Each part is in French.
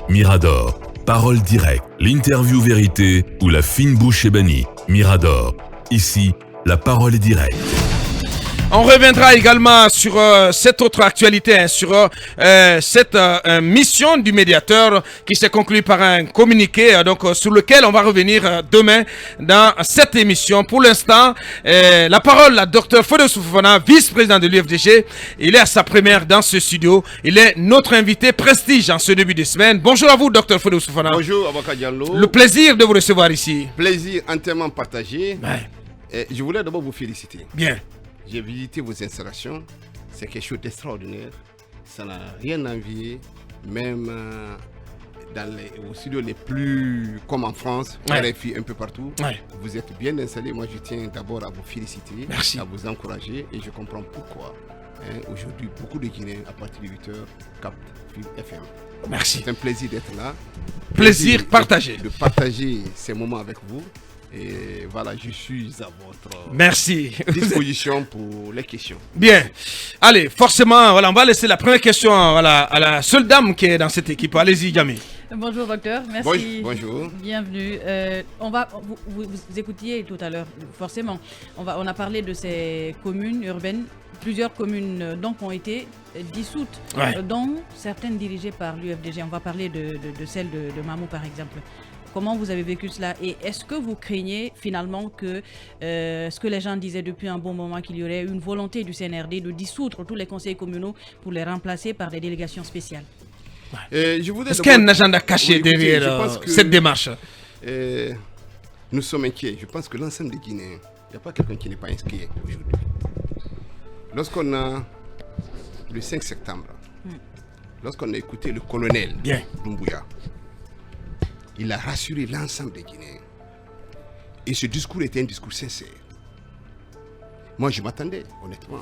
Mirador. Parole directe, l'interview vérité ou la fine bouche ébanie. Mirador. Ici, la parole est directe. On reviendra également sur cette autre actualité, sur cette mission du médiateur qui s'est conclue par un communiqué, sur lequel on va revenir demain dans cette émission. Pour l'instant, la parole à Dr Fodos Fofana, vice-président de l'UFDG. Il est à sa première dans ce studio. Il est notre invité prestige en ce début de semaine. Bonjour à vous, Dr Fodos Fofana. Bonjour, Avocat Diallo. Le plaisir de vous recevoir ici. Plaisir entièrement partagé. Ouais. Je voulais d'abord vous féliciter. Bien. J'ai visité vos installations, c'est quelque chose d'extraordinaire, ça n'a rien à envier, même dans les studios les plus, comme en France, RFI un peu partout, vous êtes bien installés. Moi je tiens d'abord à vous féliciter, à vous encourager et je comprends pourquoi aujourd'hui beaucoup de Guinéens à partir de 8h captent Film FM. Merci. C'est un plaisir d'être là. Plaisir partagé. De partager ces moments avec vous. Et voilà, je suis à votre disposition pour les questions. Bien. Allez, forcément, voilà, on va laisser la première question à la seule dame qui est dans cette équipe. Allez-y, Yami. Bonjour docteur, merci. Bonjour. Bienvenue. Vous écoutiez tout à l'heure, forcément. On a parlé de ces communes urbaines. Plusieurs communes donc ont été dissoutes, dont certaines dirigées par l'UFDG. On va parler de celle de Mamou par exemple. Comment vous avez vécu cela et est-ce que vous craignez finalement que ce que les gens disaient depuis un bon moment, qu'il y aurait une volonté du CNRD de dissoudre tous les conseils communaux pour les remplacer par des délégations spéciales? Est-ce qu'il y a un agenda caché derrière cette démarche? Nous sommes inquiets. Je pense que l'ensemble des Guinéens, il n'y a pas quelqu'un qui n'est pas inquiet aujourd'hui. Lorsqu'on a le 5 septembre, lorsqu'on a écouté le colonel Doumbouya, il a rassuré l'ensemble des Guinéens. Et ce discours était un discours sincère. Moi, je m'attendais, honnêtement,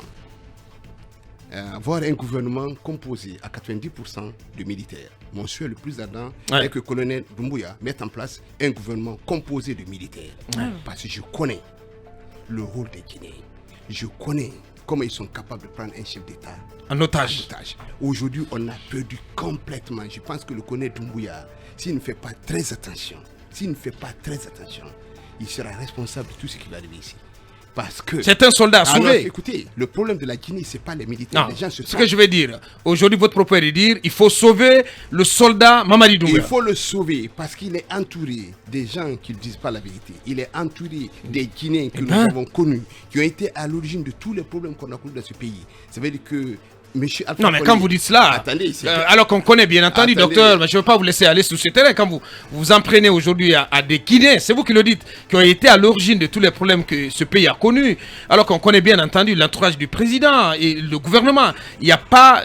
à voir un gouvernement composé à 90% de militaires. Mon souhait le plus ardent est que le colonel Doumbouya mette en place un gouvernement composé de militaires. Parce que je connais le rôle des Guinéens. Je connais comment ils sont capables de prendre un chef d'État en otage. Aujourd'hui, on a perdu complètement. Je pense que le colonel Doumbouya, s'il ne fait pas très attention, il sera responsable de tout ce qui va arriver ici. Parce que c'est un soldat sauvé. Écoutez, le problème de la Guinée, c'est pas les militaires. Non, ce que je veux dire, aujourd'hui, votre propos est de dire il faut sauver le soldat Mamadi Doumbouya. Il faut le sauver parce qu'il est entouré des gens qui ne disent pas la vérité. Il est entouré des Guinéens que nous avons connus, qui ont été à l'origine de tous les problèmes qu'on a connus dans ce pays. Ça veut dire que Monsieur Alpha non, mais quand vous dites cela, alors qu'on connaît bien entendu, docteur, mais je ne veux pas vous laisser aller sur ce terrain. Quand vous vous en prenez aujourd'hui à des Guinéens, c'est vous qui le dites, qui ont été à l'origine de tous les problèmes que ce pays a connus, alors qu'on connaît bien entendu l'entourage du président et le gouvernement. Il n'y a pas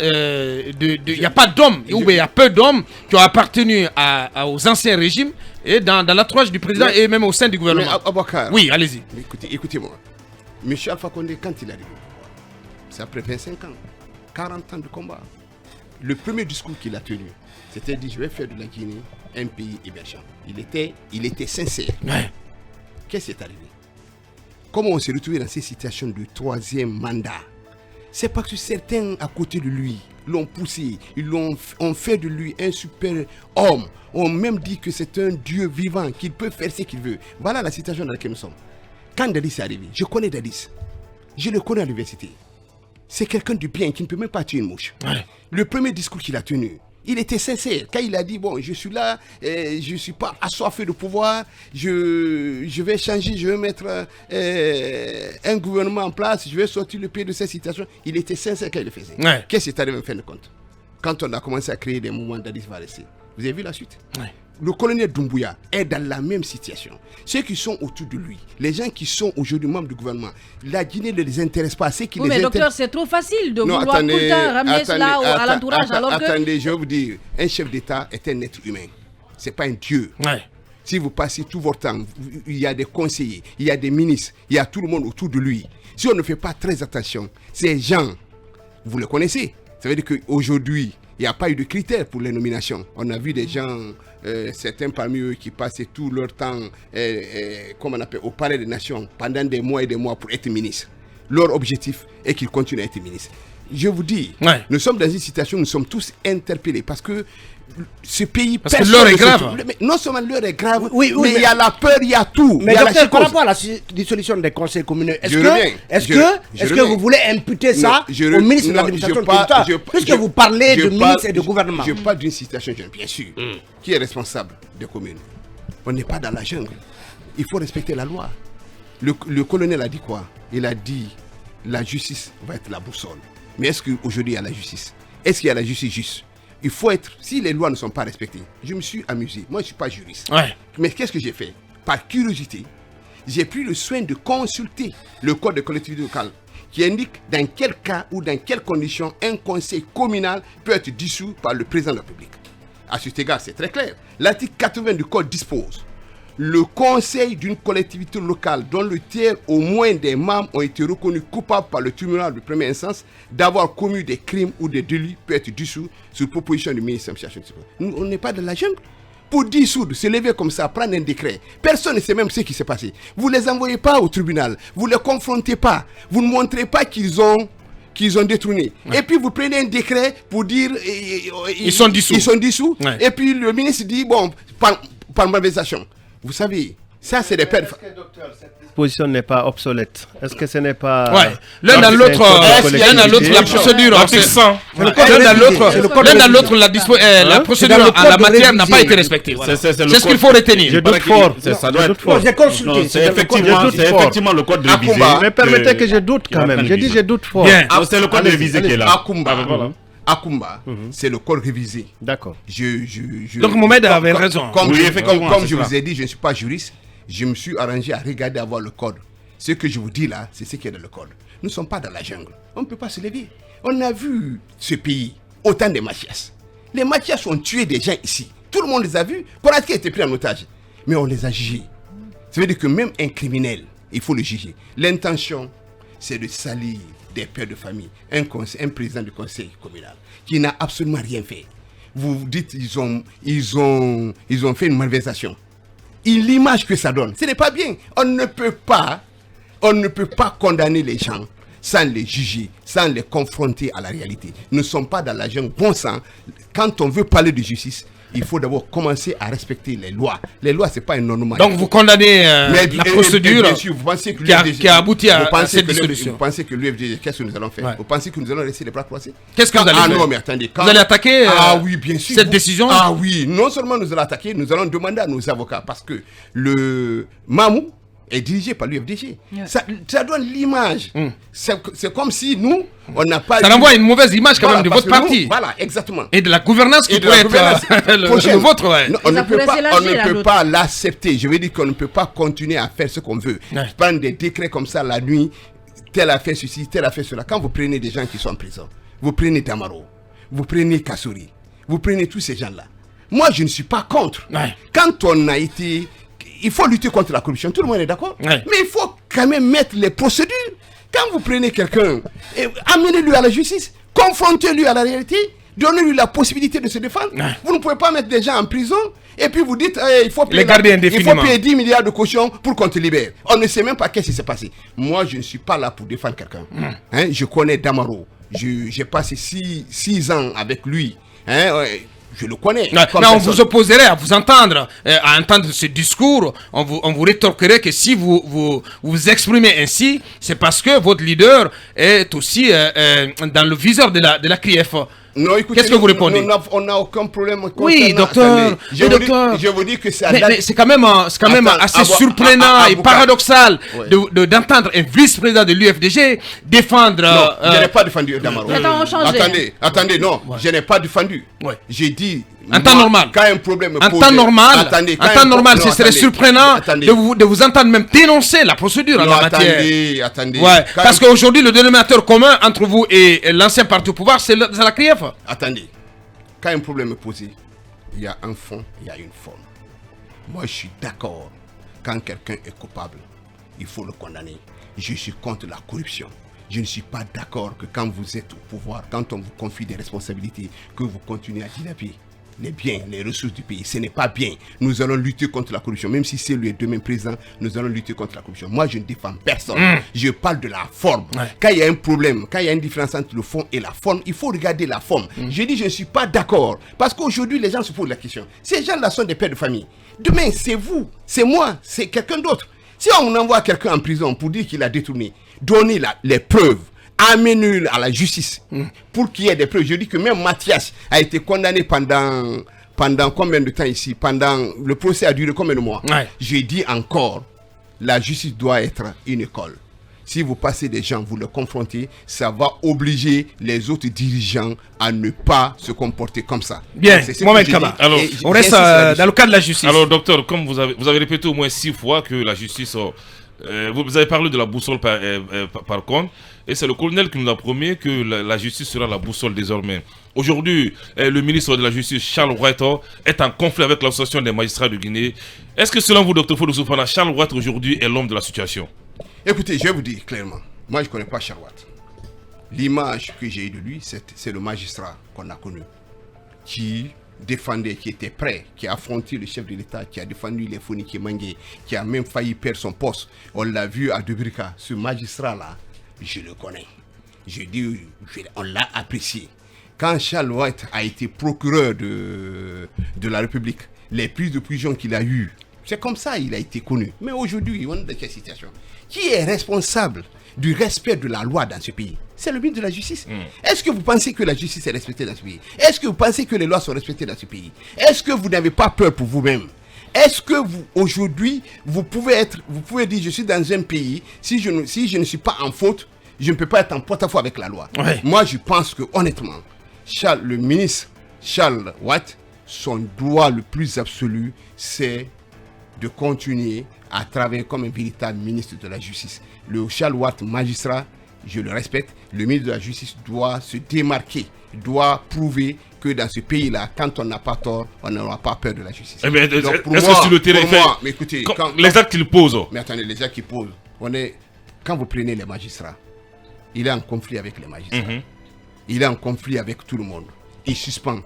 d'hommes, ou il y a peu d'hommes qui ont appartenu aux anciens régimes et dans l'entourage du président et même au sein du gouvernement. Oui, allez-y. Écoutez-moi. Monsieur Alpha Condé, quand il est arrivé au pouvoir, c'est après 25 ans. 40 ans de combat. Le premier discours qu'il a tenu, c'était dit je vais faire de la Guinée un pays émergent. Il était sincère. Qu'est-ce qui est arrivé? Comment on s'est retrouvé dans cette situation de troisième mandat? C'est parce que certains à côté de lui l'ont poussé, ont fait de lui un super homme, ont même dit que c'est un dieu vivant, qu'il peut faire ce qu'il veut. Voilà la situation dans laquelle nous sommes. Quand Dadis est arrivé, je connais Dadis, je le connais à l'université. C'est quelqu'un du bien qui ne peut même pas tuer une mouche. Le premier discours qu'il a tenu, il était sincère. Quand il a dit, bon, je suis là, je ne suis pas assoiffé de pouvoir, je vais changer, je vais mettre un gouvernement en place, je vais sortir le pays de cette situation. Il était sincère quand il le faisait. Qu'est-ce qui est arrivé en fin de compte? Quand on a commencé à créer des mouvements d'Addis va rester. Vous avez vu la suite? Le colonel Doumbouya est dans la même situation. Ceux qui sont autour de lui, les gens qui sont aujourd'hui membres du gouvernement, la Guinée ne les intéresse pas. Mais docteur, c'est trop facile de vouloir tout le temps ramener cela à l'entourage. Attendez, je vais vous dire, un chef d'État est un être humain. Ce n'est pas un dieu. Si vous passez tout votre temps, il y a des conseillers, il y a des ministres, il y a tout le monde autour de lui. Si on ne fait pas très attention, ces gens, vous les connaissez. Ça veut dire qu'aujourd'hui, il n'y a pas eu de critères pour les nominations. On a vu des gens, certains parmi eux qui passaient tout leur temps comme on appelle, au palais des nations pendant des mois et des mois pour être ministres. Leur objectif est qu'ils continuent à être ministres. je vous dis, nous sommes dans une situation où nous sommes tous interpellés parce que ce pays... Parce que l'heure est grave. Non seulement l'heure est grave, mais il y a la peur, il y a tout. Mais docteur, par rapport à la dissolution des conseils communaux, est-ce que vous voulez imputer ça au ministre de l'administration du territoire, puisque vous parlez de ministre et de gouvernement? Je parle d'une situation, bien sûr. Qui est responsable des communes? On n'est pas dans la jungle. Il faut respecter la loi. Le colonel a dit quoi? Il a dit la justice va être la boussole. Mais est-ce qu'aujourd'hui il y a la justice? Est-ce qu'il y a la justice juste? Il faut être... Si les lois ne sont pas respectées, je me suis amusé. Moi, je ne suis pas juriste. Mais qu'est-ce que j'ai fait? Par curiosité, j'ai pris le soin de consulter le code de collectivité locale qui indique dans quel cas ou dans quelles conditions un conseil communal peut être dissous par le président de la République. À cet égard, c'est très clair. L'article 80 du code dispose: le conseil d'une collectivité locale dont le tiers au moins des membres ont été reconnus coupables par le tribunal de première instance d'avoir commis des crimes ou des délits peut être dissous sur proposition du ministre de l'Administration. Nous, on n'est pas dans la jungle. Pour dissoudre, se lever comme ça, prendre un décret, personne ne sait même ce qui s'est passé. Vous ne les envoyez pas au tribunal, vous ne les confrontez pas, vous ne montrez pas qu'ils ont détourné. Et puis vous prenez un décret pour dire ils sont dissous. Et puis le ministre dit bon, par malversation. Vous savez, ça c'est des pères. Est-ce que, docteur, cette disposition n'est pas obsolète? Est-ce que ce n'est pas... L'un dans l'autre, la procédure... L'un dans l'autre, la procédure en la matière n'a pas été respectée. C'est ce qu'il faut retenir. Je doute fort. Ça doit être fort. J'ai consulté. C'est effectivement le code révisé. Mais permettez que je doute quand même. J'ai dit je doute fort. C'est le code révisé qui est là. Akumba, c'est le code révisé. D'accord. Donc Mohamed avait raison. Comme je vous ai dit, je ne suis pas juriste. Je me suis arrangé à regarder, à voir le code. Ce que je vous dis là, c'est ce qui est dans le code. Nous ne sommes pas dans la jungle. On ne peut pas se lever. On a vu ce pays, autant de Mathias. Les Mathias ont tué des gens ici. Tout le monde les a vus. Konatke a été pris en otage. Mais on les a jugés. Ça veut dire que même un criminel, il faut le juger. L'intention, c'est de salir des pères de famille, un président du conseil communal qui n'a absolument rien fait. Vous vous dites ils ont fait une malversation. L'image que ça donne, ce n'est pas bien. On ne peut pas condamner les gens sans les juger, sans les confronter à la réalité. Nous ne sommes pas dans la jungle. Bon sang, quand on veut parler de justice, il faut d'abord commencer à respecter les lois. Les lois, ce n'est pas un non-normal. Donc vous condamnez la procédure qui a abouti à cette dissolution. Vous pensez que l'UFDG, qu'est-ce que nous allons faire? Vous pensez que nous allons laisser les bras croisés? Qu'est-ce que vous allez faire? Non, mais attendez. Vous allez attaquer oui, bien sûr, cette décision? Ah oui, non seulement nous allons attaquer, nous allons demander à nos avocats parce que le Mamou est dirigé par l'UFDG. Ça donne l'image. C'est comme si nous, on n'a pas... Ça renvoie une mauvaise image quand même de votre parti. Voilà, exactement. Et de la gouvernance qui pourrait être le vôtre. On ne peut pas l'accepter. Je veux dire qu'on ne peut pas continuer à faire ce qu'on veut. Prendre des décrets comme ça la nuit, tel a fait ceci, tel a fait cela. Quand vous prenez des gens qui sont en prison, vous prenez Damaro, vous prenez Kassouri, vous prenez tous ces gens-là. Moi, je ne suis pas contre. Quand on a été... Il faut lutter contre la corruption, tout le monde est d'accord. Mais il faut quand même mettre les procédures. Quand vous prenez quelqu'un, amenez-lui à la justice, confrontez-lui à la réalité, donnez-lui la possibilité de se défendre. Vous ne pouvez pas mettre des gens en prison et puis vous dites il faut payer 10 milliards de caution pour qu'on te libère. On ne sait même pas qu'est-ce qui s'est passé. Moi, je ne suis pas là pour défendre quelqu'un. Je connais Damaro. J'ai passé 6 ans avec lui. Je le connais. Mais on vous opposerait à vous entendre, à entendre ce discours. On vous rétorquerait que si vous exprimez ainsi, c'est parce que votre leader est aussi dans le viseur de la CRIEF. Non, écoutez, qu'est-ce que vous répondez? On n'a aucun problème. Oui, docteur. Je vous dis que c'est quand même assez surprenant et paradoxal d'entendre un vice-président de l'UFDG défendre... Non, je n'ai pas défendu Damaro. Attendez, non, je n'ai pas défendu. J'ai dit... En temps normal. Quand un problème en temps normal, ce serait surprenant de vous entendre même dénoncer la procédure en la matière. Attendez. Parce qu'aujourd'hui, le dénominateur commun entre vous et l'ancien parti au pouvoir, c'est la CRIEF. Attendez. Quand un problème est posé, il y a un fond, il y a une forme. Moi, je suis d'accord. Quand quelqu'un est coupable, il faut le condamner. Je suis contre la corruption. Je ne suis pas d'accord que quand vous êtes au pouvoir, quand on vous confie des responsabilités, que vous continuez à dilapider. les biens, les ressources du pays. Ce n'est pas bien. Nous allons lutter contre la corruption. Même si c'est lui demain président, nous allons lutter contre la corruption. Moi, je ne défends personne. Je parle de la forme. Quand il y a un problème, quand il y a une différence entre le fond et la forme, il faut regarder la forme. Je dis, je ne suis pas d'accord. Parce qu'aujourd'hui, les gens se posent la question. Ces gens-là sont des pères de famille. Demain, c'est vous, c'est moi, c'est quelqu'un d'autre. Si on envoie quelqu'un en prison pour dire qu'il a détourné, donnez les preuves, amenez-le à la justice pour qu'il y ait des preuves. Je dis que même Mathias a été condamné pendant combien de temps ici? Le procès a duré combien de mois? Je dis encore, la justice doit être une école. Si vous passez des gens, vous les confrontez, ça va obliger les autres dirigeants à ne pas se comporter comme ça. Bien, Mohamed Kaba. Alors, on reste dans le cas de la justice. Alors, docteur, comme vous avez répété au moins 6 fois que la justice... vous avez parlé de la boussole par contre, et c'est le colonel qui nous a promis que la justice sera la boussole désormais. Aujourd'hui, le ministre de la Justice, Charles White, est en conflit avec l'association des magistrats de Guinée. Est-ce que selon vous, docteur Fodou Soufana, Charles White aujourd'hui est l'homme de la situation? Écoutez, je vais vous dire clairement, moi je ne connais pas Charles White. L'image que j'ai eue de lui, c'est le magistrat qu'on a connu, qui défendait, qui était prêt, qui a affronté le chef de l'État, qui a défendu les Foniki Mangué, qui a même failli perdre son poste. On l'a vu à Dubrika. Ce magistrat-là, je le connais. Je dis, on l'a apprécié. Quand Charles White a été procureur de la République, les prises de prison qu'il a eues, c'est comme ça qu'il a été connu. Mais aujourd'hui, on est dans quelle situation? Qui est responsable du respect de la loi dans ce pays? C'est le ministre de la Justice. Est-ce que vous pensez que la justice est respectée dans ce pays? Est-ce que vous pensez que les lois sont respectées dans ce pays? Est-ce que vous n'avez pas peur pour vous-même? Est-ce que vous, aujourd'hui, vous pouvez dire, je suis dans un pays, si je ne suis pas en faute, je ne peux pas être en porte-à-faux avec la loi. Moi, je pense que, honnêtement, le ministre Charles White, son droit le plus absolu, c'est de continuer à travailler comme un véritable ministre de la Justice. Le Charles White, magistrat, je le respecte, le ministre de la Justice doit se démarquer, doit prouver que dans ce pays-là, quand on n'a pas tort, on n'aura pas peur de la justice. Eh bien, est-ce que sur le terrain, mais écoutez, les actes qu'il pose... Mais attendez, les actes qu'il pose, quand vous prenez les magistrats, il est en conflit avec les magistrats. Il est en conflit avec tout le monde. Il suspend.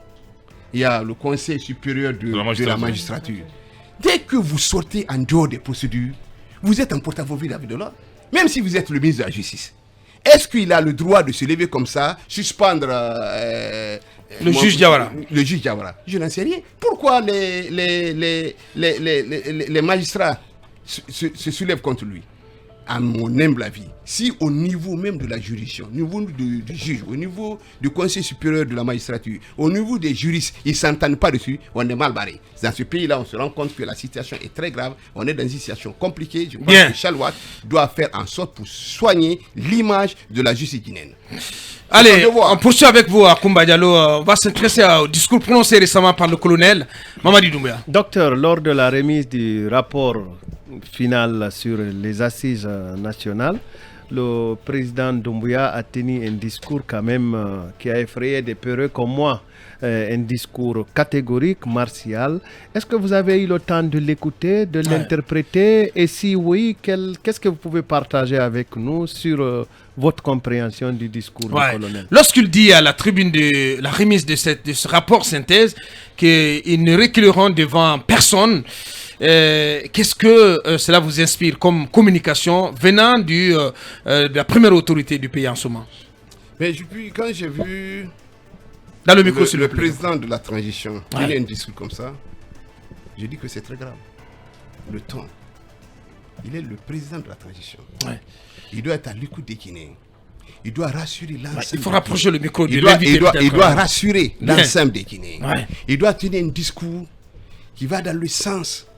Il y a le Conseil supérieur de la magistrature. Dès que vous sortez en dehors des procédures, vous êtes en porte-à-faux vis-à-vis de l'ordre. Même si vous êtes le ministre de la Justice. Est-ce qu'il a le droit de se lever comme ça, suspendre le juge Diawara? Le juge Diawara. Je n'en sais rien. Pourquoi les magistrats se soulèvent contre lui? À mon humble avis, si au niveau même de la juridiction, au niveau du juge, au niveau du Conseil supérieur de la magistrature, au niveau des juristes, ils ne s'entendent pas dessus, on est mal barré. Dans ce pays-là, on se rend compte que la situation est très grave, on est dans une situation compliquée. Je pense que Charles White doit faire en sorte pour soigner l'image de la justice guinéenne. Allez, on poursuit avec vous, Akoumba Diallo. On va s'intéresser au discours prononcé récemment par le colonel Mamadi Doumbouya. Docteur, lors de la remise du rapport final sur les assises nationales, le président Doumbouya a tenu un discours quand même qui a effrayé des peureux comme moi. Un discours catégorique, martial. Est-ce que vous avez eu le temps de l'écouter, de l'interpréter? Et si oui, qu'est-ce que vous pouvez partager avec nous sur votre compréhension du discours du colonel? Lorsqu'il dit à la tribune de la remise de ce rapport synthèse qu'ils ne reculeront devant personne, qu'est-ce que cela vous inspire comme communication venant de la première autorité du pays en ce moment? Mais quand j'ai vu dans le micro, le président de la transition donner un discours comme ça, je dis que c'est très grave. Le ton. Il est le président de la transition. Il doit être à l'écoute des Guinéens. Il doit rassurer l'ensemble. Il faut rapprocher le micro de l'invité. Il doit rassurer l'ensemble des Guinéens. Il doit tenir un discours qui va dans le sens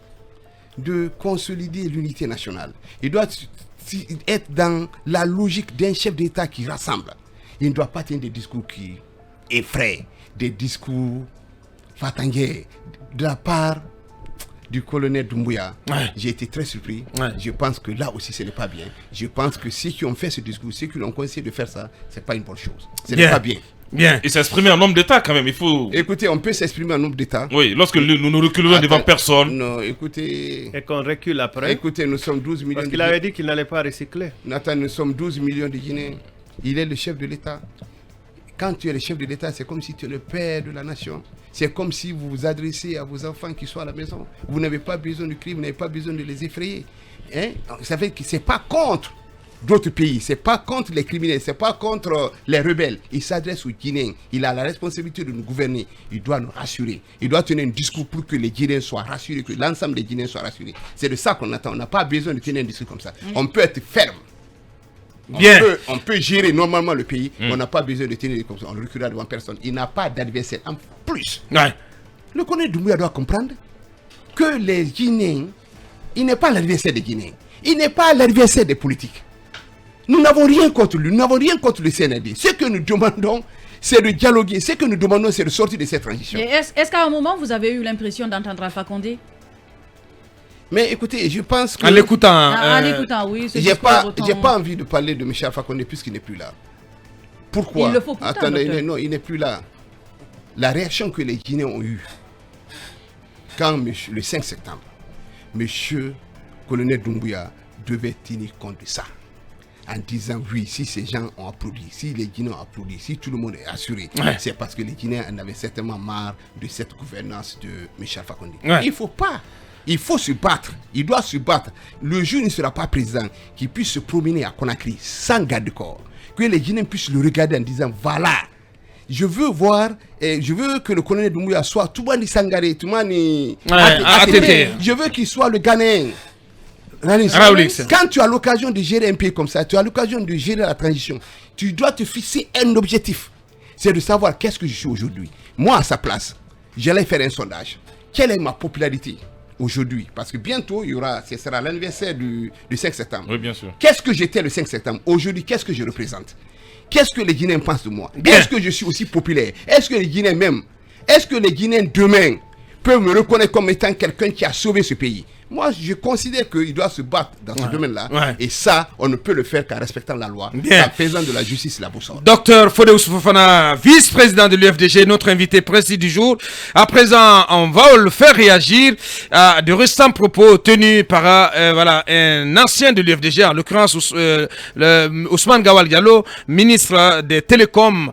de consolider l'unité nationale. Il doit être dans la logique d'un chef d'État qui rassemble. Il ne doit pas tenir des discours qui effraient, des discours fatigués de la part du colonel Doumbouya. J'ai été très surpris. Je pense que là aussi ce n'est pas bien. Je pense que ceux qui ont fait ce discours, ceux qui l'ont conseillé de faire ça, ce n'est pas une bonne chose. Ce n'est pas bien. Et s'exprimer en homme d'État quand même, il faut... Écoutez, on peut s'exprimer en homme d'État. Oui, lorsque nous ne reculons devant personne. Non, écoutez... Et qu'on recule après. Écoutez, nous sommes 12 millions... Parce qu'il avait dit qu'il n'allait pas recycler. Nathan, nous sommes 12 millions de Guinéens. Il est le chef de l'État. Quand tu es le chef de l'État, c'est comme si tu es le père de la nation. C'est comme si vous vous adressez à vos enfants qui sont à la maison. Vous n'avez pas besoin de crier, vous n'avez pas besoin de les effrayer. Hein? Ça fait que ce n'est pas contre d'autres pays, ce n'est pas contre les criminels, ce n'est pas contre les rebelles. Il s'adresse aux Guinéens. Il a la responsabilité de nous gouverner. Il doit nous rassurer. Il doit tenir un discours pour que les Guinéens soient rassurés, que l'ensemble des Guinéens soient rassurés. C'est de ça qu'on attend. On n'a pas besoin de tenir un discours comme ça. On peut être ferme. On peut gérer normalement le pays, on n'a pas besoin de tenir comme ça, on ne reculera devant personne. Il n'a pas d'adversaire. En plus, le colonel Doumbouya doit comprendre que les Guinéens, il n'est pas l'adversaire des Guinéens, il n'est pas l'adversaire des politiques. Nous n'avons rien contre lui, nous n'avons rien contre le CNRD. Ce que nous demandons, c'est de dialoguer, ce que nous demandons, c'est de sortir de cette transition. Est-ce qu'à un moment, vous avez eu l'impression d'entendre Alpha Condé? Mais écoutez, je pense que... En l'écoutant, oui. J'ai pas envie de parler de M. Alpha Condé puisqu'il n'est plus là. Pourquoi? Il le faut pourtant, attendez, non, il n'est plus là. La réaction que les Guinéens ont eue quand le 5 septembre, M. colonel Doumbouya devait tenir compte de ça. En disant oui, si ces gens ont applaudi, si les Guinéens ont applaudi, si tout le monde est assuré, c'est parce que les Guinéens en avaient certainement marre de cette gouvernance de M. Alpha Condé. Il ne faut pas. Il faut se battre, il doit se battre. Le jour où il ne sera pas président, qu'il puisse se promener à Conakry sans garde-corps, que les Guinéens puissent le regarder en disant voilà, je veux voir, je veux que le colonel Doumbouya soit Toumani Sangaré, Toumani ATT. Je veux qu'il soit le Ghanéen. Quand tu as l'occasion de gérer un pays comme ça, tu as l'occasion de gérer la transition, tu dois te fixer un objectif. C'est de savoir qu'est-ce que je suis aujourd'hui. Moi, à sa place, j'allais faire un sondage. Quelle est ma popularité aujourd'hui? Parce que bientôt, ce sera l'anniversaire du 5 septembre. Oui, bien sûr. Qu'est-ce que j'étais le 5 septembre? Aujourd'hui, qu'est-ce que je représente? Qu'est-ce que les Guinéens pensent de moi? Est-ce que je suis aussi populaire? Est-ce que les Guinéens demain peuvent me reconnaître comme étant quelqu'un qui a sauvé ce pays? Moi, je considère qu'il doit se battre dans ce domaine-là. Et ça, on ne peut le faire qu'en respectant la loi, en faisant de la justice la boussole. Docteur Fodé Ousfofana, vice-président de l'UFDG, notre invité précis du jour. À présent, on va le faire réagir à de récents propos tenus par un ancien de l'UFDG, en l'occurrence Ousmane Gawal Diallo, ministre des Télécoms,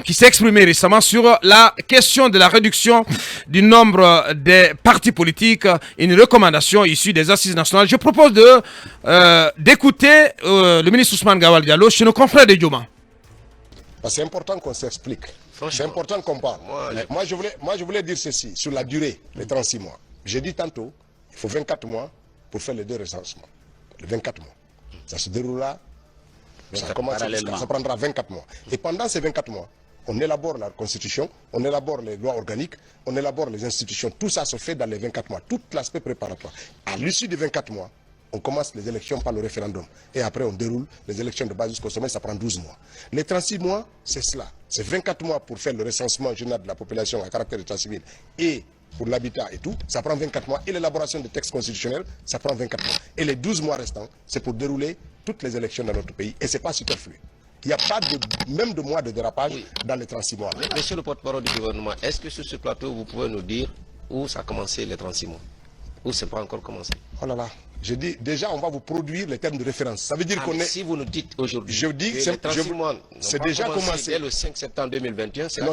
qui s'est exprimé récemment sur la question de la réduction du nombre des partis politiques, une recommandation issue des assises nationales. Je propose d'écouter le ministre Ousmane Gawal Diallo chez nos confrères de Dioma. C'est important qu'on s'explique. C'est important qu'on parle. Moi, je voulais dire ceci sur la durée, les 36 mois. J'ai dit tantôt, il faut 24 mois pour faire les deux recensements. Les 24 mois. Ça se déroulera, ça prendra 24 mois. Et pendant ces 24 mois, on élabore la constitution, on élabore les lois organiques, on élabore les institutions. Tout ça se fait dans les 24 mois, tout l'aspect préparatoire. À l'issue des 24 mois, on commence les élections par le référendum. Et après, on déroule les élections de base jusqu'au sommet, ça prend 12 mois. Les 36 mois, c'est cela. C'est 24 mois pour faire le recensement général de la population à caractère d'état civil et pour l'habitat et tout, ça prend 24 mois. Et l'élaboration des textes constitutionnels, ça prend 24 mois. Et les 12 mois restants, c'est pour dérouler toutes les élections dans notre pays. Et ce n'est pas superflu. Il n'y a pas même de mois de dérapage dans les 36 mois. Monsieur le porte-parole du gouvernement, est-ce que sur ce plateau, vous pouvez nous dire où ça a commencé les 36 mois? Où c'est pas encore commencé? Oh là là, je dis déjà on va vous produire les termes de référence. Ça veut dire qu'on est... Si vous nous dites aujourd'hui, je dis que c'est déjà commencé dès le 5 septembre 2021, c'est on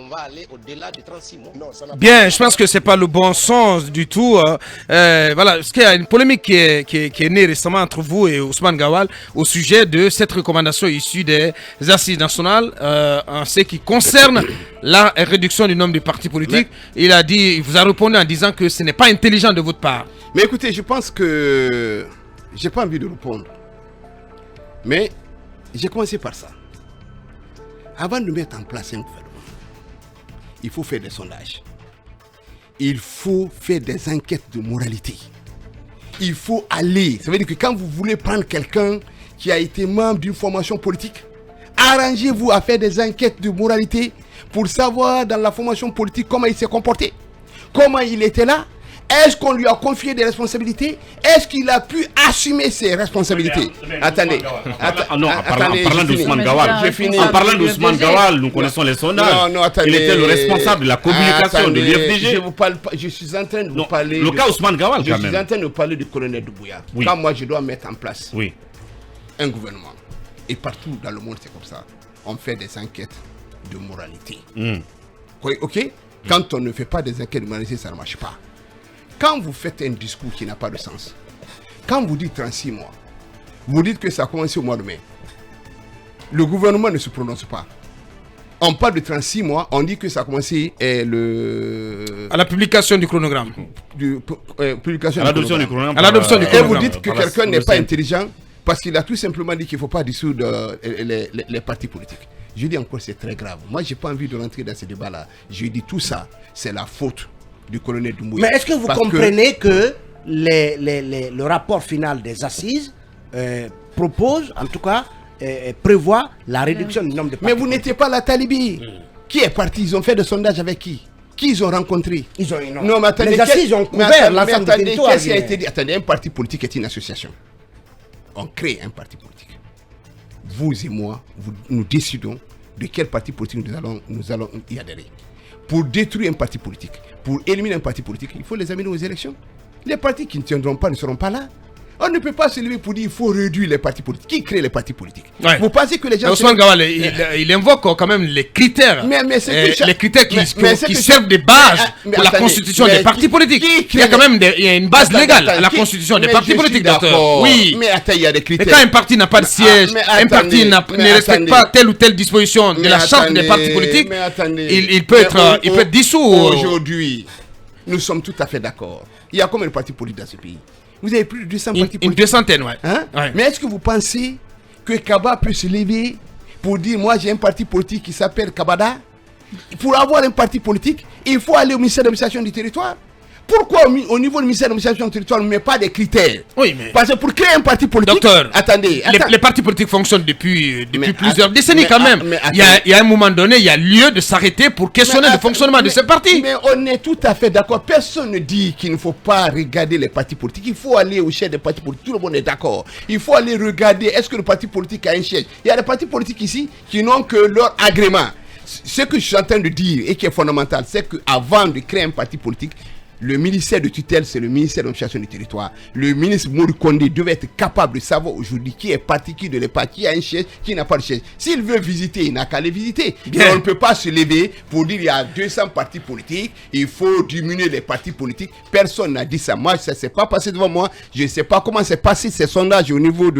va aller au-delà des 36 mois. Non, bien, je pense que c'est pas le bon sens du tout. Voilà, parce qu'il y a une polémique qui est née récemment entre vous et Ousmane Gawal au sujet de cette recommandation issue des assises nationales en ce qui concerne la réduction du nombre de partis politiques. Il vous a répondu en disant que ce n'est pas intelligent de votre part. Mais écoutez, je pense que j'ai pas envie de répondre. Mais j'ai commencé par ça. Avant de mettre en place un gouvernement, il faut faire des sondages. Il faut faire des enquêtes de moralité. Il faut aller. Ça veut dire que quand vous voulez prendre quelqu'un qui a été membre d'une formation politique, arrangez-vous à faire des enquêtes de moralité pour savoir dans la formation politique comment il s'est comporté, comment il était là. Est-ce qu'on lui a confié des responsabilités? Est-ce qu'il a pu assumer ses responsabilités? Attendez. Non, en parlant d'Ousmane Gawal, en parlant d'Ousmane Gawal, nous connaissons les sondages. Non, attendez. Il était le responsable de la communication de l'UFDG. Je vous parle pas, je suis en train de vous parler. Le cas Ousmane Gawal, quand même. Je suis en train de vous parler du colonel Doumbouya. Quand moi je dois mettre en place un gouvernement, et partout dans le monde c'est comme ça, on fait des enquêtes de moralité. Ok? Quand on ne fait pas des enquêtes de moralité, ça ne marche pas. Quand vous faites un discours qui n'a pas de sens, quand vous dites 36 mois, vous dites que ça a commencé au mois de mai, le gouvernement ne se prononce pas. On parle de 36 mois, on dit que ça a commencé à la publication du chronogramme. Publication à l'adoption du chronogramme. À l'adoption du chronogramme. Et vous dites que quelqu'un n'est pas intelligent parce qu'il a tout simplement dit qu'il ne faut pas dissoudre les partis politiques. Je dis encore, c'est très grave. Moi, je n'ai pas envie de rentrer dans ce débat-là. Je dis tout ça, c'est la faute du colonel Doumbouya. Mais est-ce que vous comprenez que le rapport final des assises propose, en tout cas, prévoit la réduction du nombre de partis? Mais vous n'étiez pas la Talibie. Qui est parti? Ils ont fait des sondages avec qui ils ont rencontré? Non, mais attendez, les assises ont couvert l'ensemble du territoire. Qu'est-ce qui a été dit? Attendez, un parti politique est une association. On crée un parti politique. Vous et moi, nous décidons de quel parti politique nous allons y adhérer. Pour détruire un parti politique, pour éliminer un parti politique, il faut les amener aux élections. Les partis qui ne tiendront pas ne seront pas là. On ne peut pas se lever pour dire qu'il faut réduire les partis politiques. Qui crée les partis politiques? Vous pensez que les gens... Ousmane Gawal, il invoque quand même les critères. Les critères qui servent de base pour la constitution des partis politiques. Il y a quand même une base légale à la constitution des partis politiques, docteur. Oui. Mais attends, il y a des critères. Et quand un parti n'a pas de siège, un parti ne respecte pas telle ou telle disposition de la charte des partis politiques, il peut être dissous. Aujourd'hui, nous sommes tout à fait d'accord. Il y a combien de partis politiques dans ce pays? Vous avez plus de 200 partis politiques. Une 200aine, ouais. Mais est-ce que vous pensez que Kaba peut se lever pour dire, moi j'ai un parti politique qui s'appelle Kabada? Pour avoir un parti politique, il faut aller au ministère de l'administration du territoire. Pourquoi au niveau du ministère de l'administration du territoire, on ne met pas des critères? Oui, mais... Parce que pour créer un parti politique... Docteur, attendez. Les partis politiques fonctionnent depuis plusieurs décennies quand même. Il y a un moment donné, il y a lieu de s'arrêter pour questionner le fonctionnement de ces partis. Mais on est tout à fait d'accord. Personne ne dit qu'il ne faut pas regarder les partis politiques. Il faut aller au chef des partis politiques. Tout le monde est d'accord. Il faut aller regarder, est-ce que le parti politique a un siège? Il y a des partis politiques ici qui n'ont que leur agrément. Ce que je suis en train de dire et qui est fondamental, c'est qu'avant de créer un parti politique, le ministère de tutelle, c'est le ministère de l'administration du territoire. Le ministre Mori Kondé devait être capable de savoir aujourd'hui qui est parti, qui ne l'est pas, qui a un siège, qui n'a pas de siège. S'il veut visiter, il n'a qu'à les visiter. Mais on ne peut pas se lever pour dire qu'il y a 200 partis politiques, il faut diminuer les partis politiques. Personne n'a dit ça. Moi, ça ne s'est pas passé devant moi. Je ne sais pas comment s'est passé ces sondages au niveau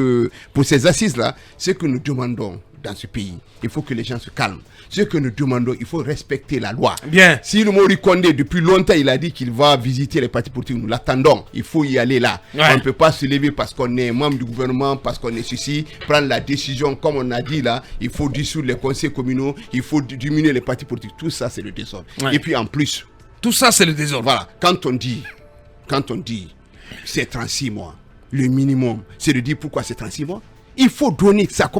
pour ces assises-là. Ce que nous demandons dans ce pays, il faut que les gens se calment. Ce que nous demandons, il faut respecter la loi. Bien. Si le Mori Kondé, depuis longtemps, il a dit qu'il va visiter les partis politiques, nous l'attendons. Il faut y aller là. Ouais. On ne peut pas se lever parce qu'on est membre du gouvernement, parce qu'on est ceci, prendre la décision, comme on a dit là, il faut dissoudre les conseils communaux, il faut diminuer les partis politiques. Tout ça, c'est le désordre. Ouais. Et puis en plus... Tout ça, c'est le désordre. Voilà. Quand on dit, c'est 36 mois, le minimum, c'est de dire pourquoi c'est 36 mois. Il faut donner ça.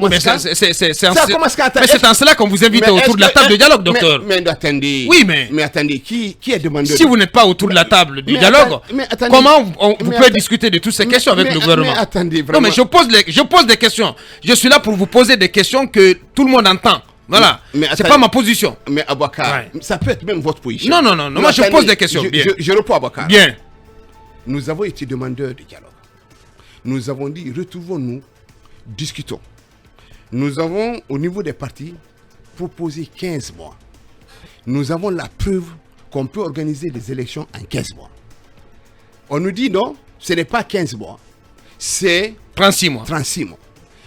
C'est en cela qu'on vous invite autour de la table de dialogue, docteur. Mais attendez. Oui, mais attendez, qui est demandeur? Si vous n'êtes pas autour de la table du dialogue, comment vous pouvez discuter de toutes ces questions avec le gouvernement? Mais attendez, vraiment. Non, mais je pose des questions. Je suis là pour vous poser des questions que tout le monde entend. Voilà. C'est pas ma position. Mais Abouakar, ça peut être même votre position. Non. Moi, je pose des questions. Je réponds à Abouakar. Bien. Nous avons été demandeurs de dialogue. Nous avons dit, retrouvons-nous. Discutons. Nous avons, au niveau des partis, proposé 15 mois. Nous avons la preuve qu'on peut organiser des élections en 15 mois. On nous dit non, ce n'est pas 15 mois, c'est 36 mois.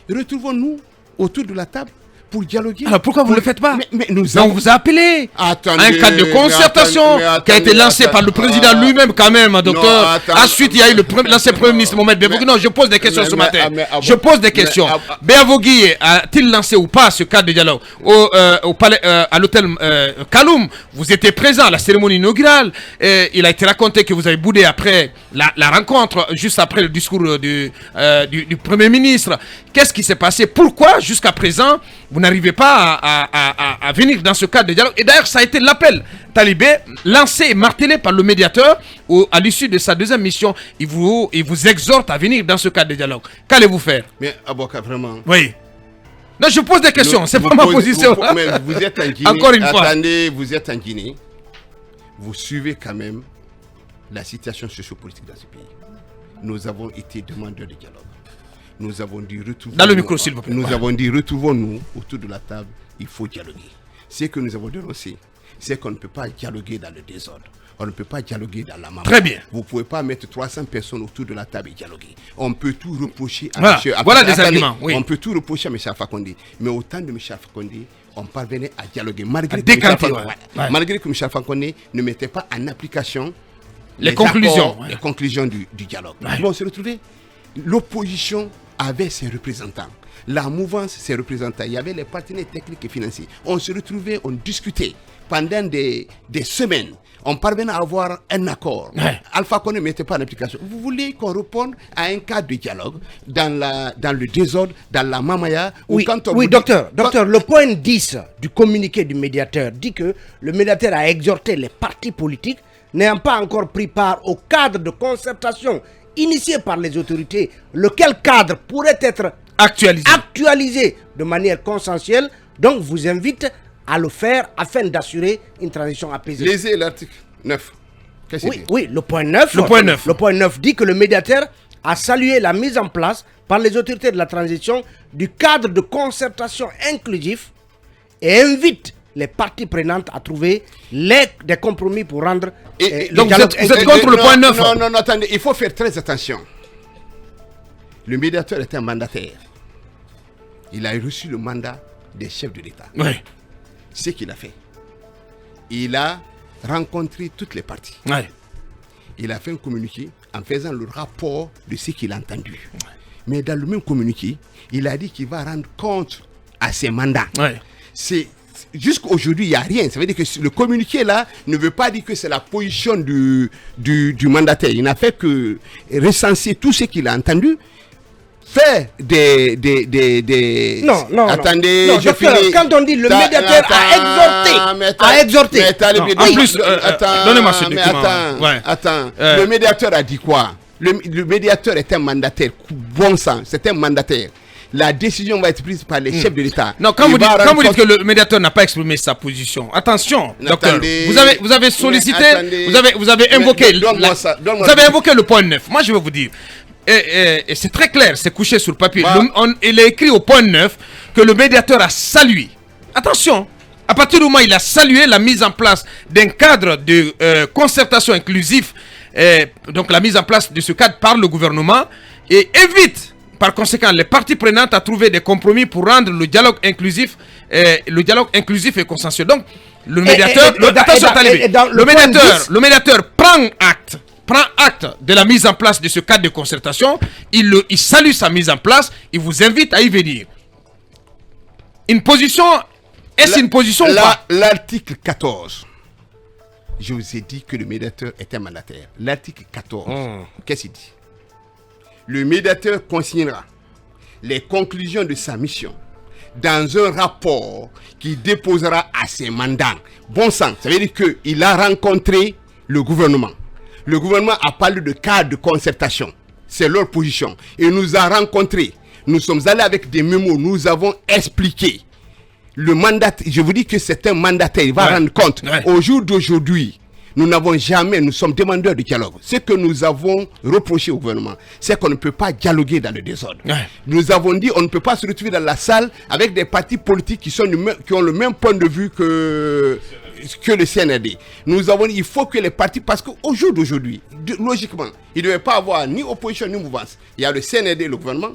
Retrouvons-nous autour de la table pour dialoguer. Alors pourquoi vous ne le faites pas? Mais on vous a appelé à un cadre de concertation qui a été lancé par le président lui-même quand même, docteur. Ensuite, il y a eu l'ancien premier ministre Mohamed Béavogui. Non, je pose des questions ce matin. Je pose des questions. Béavogui a-t-il lancé ou pas ce cadre de dialogue au palais, à l'hôtel Kaloum? Vous étiez présent à la cérémonie inaugurale. Il a été raconté que vous avez boudé après la rencontre, juste après le discours du premier ministre. Qu'est-ce qui s'est passé? Pourquoi jusqu'à présent vous n'arrivez pas à venir dans ce cadre de dialogue? Et d'ailleurs, ça a été l'appel talibé lancé et martelé par le médiateur à l'issue de sa deuxième mission. Il vous exhorte à venir dans ce cadre de dialogue. Qu'allez-vous faire? Mais Abouaka, vraiment... Oui. Non, je pose des questions, c'est pas ma position. Mais vous êtes en Guinée. Encore une fois. Attendez, vous êtes en Guinée. Vous suivez quand même la situation sociopolitique dans ce pays. Nous avons été demandeurs de dialogue. Nous avons dit retrouvons-nous. Dans le micro, s'il vous plaît. Nous avons dit retrouvons-nous autour de la table. Il faut dialoguer. Ce que nous avons dénoncé, c'est qu'on ne peut pas dialoguer dans le désordre. On ne peut pas dialoguer dans la maman. Très bien. Vous ne pouvez pas mettre 300 personnes autour de la table et dialoguer. On peut tout reprocher à M. Voilà des arguments. Oui. On peut tout reprocher à M. Alpha Condé. Mais au temps de M. Alpha Condé, on parvenait à dialoguer. Malgré que M. Alpha Condé ne mettait pas en application les conclusions du dialogue. Bon, on s'est retrouvé. L'opposition avait ses représentants. La mouvance, ses représentants. Il y avait les partenaires techniques et financiers. On se retrouvait, on discutait pendant des semaines. On parvenait à avoir un accord. Alpha Condé ne mettait pas en application. Vous voulez qu'on réponde à un cadre de dialogue dans le désordre, dans la mamaya? Docteur, le point 10 du communiqué du médiateur dit que le médiateur a exhorté les partis politiques n'ayant pas encore pris part au cadre de concertation initié par les autorités, lequel cadre pourrait être actualisé de manière consensuelle. Donc, vous invite à le faire afin d'assurer une transition apaisée. Lisez l'article 9. Oui, le point 9. Le point 9 dit que le médiateur a salué la mise en place par les autorités de la transition du cadre de concertation inclusif et invite les parties prenantes à trouver des compromis pour rendre donc vous êtes contre le point 9. Non, attendez, il faut faire très attention. Le médiateur est un mandataire. Il a reçu le mandat des chefs de l'État. Oui. Ce qu'il a fait, il a rencontré toutes les parties. Ouais. Il a fait un communiqué en faisant le rapport de ce qu'il a entendu. Ouais. Mais dans le même communiqué, il a dit qu'il va rendre compte à ses mandats. Ouais. Jusqu'à aujourd'hui, il n'y a rien. Ça veut dire que le communiqué là ne veut pas dire que c'est la position du mandataire. Il n'a fait que recenser tout ce qu'il a entendu. Faire Non. Attendez, non, je finis. Quand on dit le médiateur a exhorté. En plus, donnez-moi ce document. Attends. Le médiateur a dit quoi? Le médiateur est un mandataire. Bon sang, c'est un mandataire. La décision va être prise par les chefs de l'État. Non, quand vous dites que le médiateur n'a pas exprimé sa position, attention, docteur, vous avez sollicité, vous avez invoqué, vous avez invoqué le point 9. Moi, je vais vous dire. Et c'est très clair, c'est couché sur le papier. Il est écrit au point 9 que le médiateur a salué. Attention, à partir du moment où il a salué la mise en place d'un cadre de concertation inclusif, donc la mise en place de ce cadre par le gouvernement, et évite par conséquent les parties prenantes à trouver des compromis pour rendre le dialogue inclusif et consensuel. Donc le médiateur, le médiateur prend acte de la mise en place de ce cadre de concertation, il salue sa mise en place, il vous invite à y venir. Une position, est-ce une position ou pas? L'article 14, je vous ai dit que le médiateur est un mandataire. L'article 14, qu'est-ce qu'il dit? Le médiateur consignera les conclusions de sa mission dans un rapport qu'il déposera à ses mandants. Bon sang, ça veut dire qu'il a rencontré le gouvernement. Le gouvernement a parlé de cadre de concertation. C'est leur position. Et nous a rencontrés. Nous sommes allés avec des mémos. Nous avons expliqué. Le mandat, je vous dis que c'est un mandataire. Il va rendre compte. Au jour d'aujourd'hui, nous sommes demandeurs de dialogue. Ce que nous avons reproché au gouvernement, c'est qu'on ne peut pas dialoguer dans le désordre. Nous avons dit on ne peut pas se retrouver dans la salle avec des partis politiques qui ont le même point de vue que le CNRD. Nous avons dit il faut que les partis, parce qu'au jour d'aujourd'hui, logiquement, il ne devait pas avoir ni opposition ni mouvance. Il y a le CNRD et le gouvernement.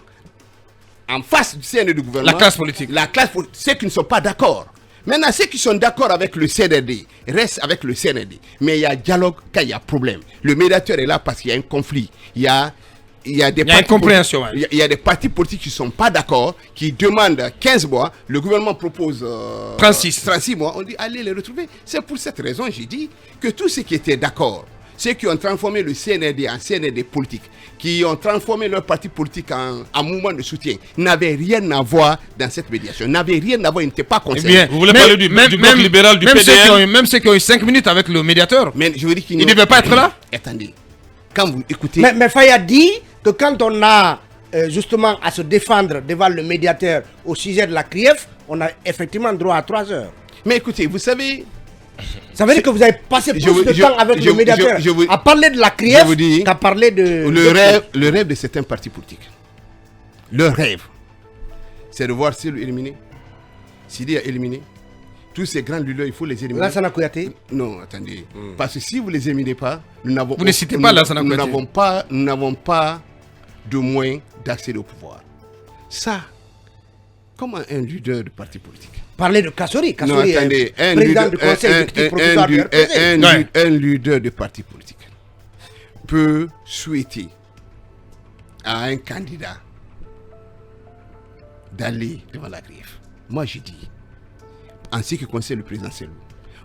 En face du CNRD et du gouvernement, la classe politique. Ceux qui ne sont pas d'accord. Maintenant, ceux qui sont d'accord avec le CNRD restent avec le CNRD. Mais il y a dialogue quand il y a problème. Le médiateur est là parce qu'il y a un conflit. Il y a des incompréhension. Il y a des partis politiques qui ne sont pas d'accord, qui demandent 15 mois. Le gouvernement propose 36 mois. On dit allez les retrouver. C'est pour cette raison j'ai dit que tous ceux qui étaient d'accord, ceux qui ont transformé le CNRD en CNRD politique, qui ont transformé leur parti politique en mouvement de soutien, n'avaient rien à voir dans cette médiation. N'avaient rien à voir, ils n'étaient pas concernés. Vous voulez parler du bloc libéral du PDL? Même ceux qui ont eu 5 minutes avec le médiateur, mais je veux dire ils ne devaient pas être là. Attendez, quand vous écoutez... Mais Faye dit que quand on a justement à se défendre devant le médiateur au sujet de la CRIEF, on a effectivement droit à 3 heures. Mais écoutez, vous savez... Ça veut dire que vous avez passé plus de temps avec le médiateur à parler de la CRIEF qu'à parler de... Le rêve de certains partis politiques, leur rêve, c'est de voir Sidi éliminé, Sidi a éliminé, tous ces grands leaders, il faut les éliminer. Lansana Kouyaté? Non, attendez. Parce que si vous les éliminez pas, nous n'avons Vous ne citez pas Lansana Kouyaté. Nous n'avons pas de moyens d'accéder au pouvoir. Ça, comment un leader de parti politique? Parlez de Kassori. Non, attendez. Président du conseil exécutif provisoire du RPC. Un leader de parti politique peut souhaiter à un candidat d'aller devant la greffe. Moi, je dis, en ce qui concerne le président Selou,